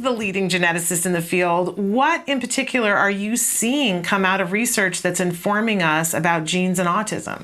the leading geneticist in the field, what in particular are you seeing come out of research that's informing us about genes and autism?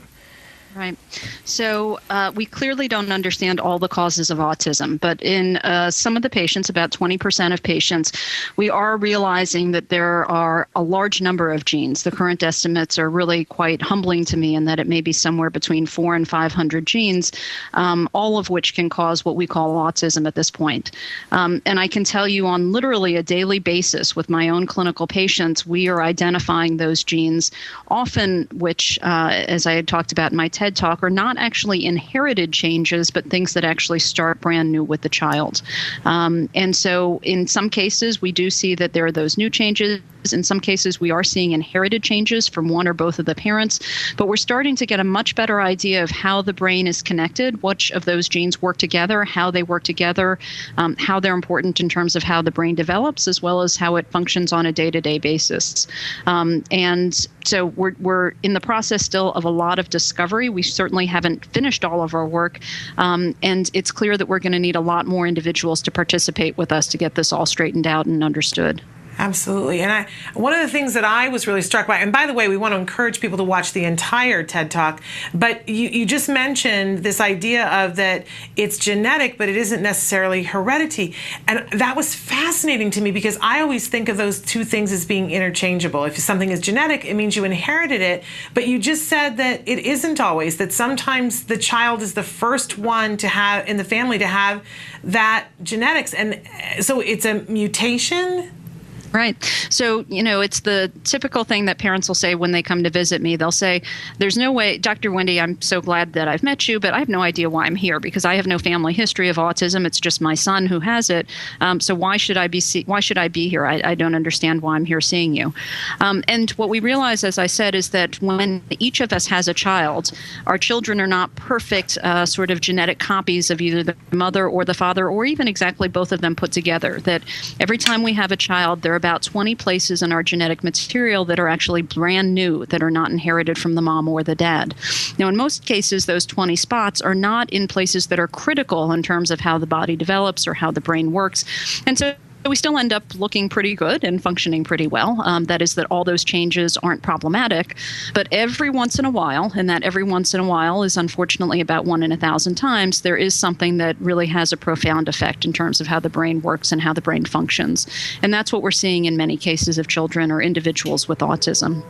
Right. So we clearly don't understand all the causes of autism, but in some of the patients, about 20% of patients, we are realizing that there are a large number of genes. The current estimates are really quite humbling to me in that it may be somewhere between 400 and 500 genes, all of which can cause what we call autism at this point. And I can tell you on literally a daily basis with my own clinical patients, we are identifying those genes, often which, as I had talked about in my TED Talk, are not actually inherited changes, but things that actually start brand new with the child. And so in some cases, we do see that there are those new changes. In some cases, we are seeing inherited changes from one or both of the parents, but we're starting to get a much better idea of how the brain is connected, which of those genes work together, how they work together, how they're important in terms of how the brain develops, as well as how it functions on a day-to-day basis. And so we're in the process still of a lot of discovery. We certainly haven't finished all of our work, and it's clear that we're going to need a lot more individuals to participate with us to get this all straightened out and understood. Absolutely. And one of the things that I was really struck by, and by the way, we want to encourage people to watch the entire TED Talk, but you just mentioned this idea of that it's genetic, but it isn't necessarily heredity. And that was fascinating to me because I always think of those two things as being interchangeable. If something is genetic, it means you inherited it. But you just said that it isn't always, that sometimes the child is the first one to have in the family to have that genetics. And so it's a mutation. Right. So, it's the typical thing that parents will say when they come to visit me. They'll say, there's no way, Dr. Wendy, I'm so glad that I've met you, but I have no idea why I'm here because I have no family history of autism. It's just my son who has it. So why should I be here? I don't understand why I'm here seeing you. And what we realize, as I said, is that when each of us has a child, our children are not perfect sort of genetic copies of either the mother or the father, or even exactly both of them put together. That every time we have a child, there are about 20 places in our genetic material that are actually brand new, that are not inherited from the mom or the dad. Now, in most cases, those 20 spots are not in places that are critical in terms of how the body develops or how the brain works. And so we still end up looking pretty good and functioning pretty well. That is that all those changes aren't problematic. But every once in a while, and that every once in a while is unfortunately about 1 in 1,000 times, there is something that really has a profound effect in terms of how the brain works and how the brain functions. And that's what we're seeing in many cases of children or individuals with autism.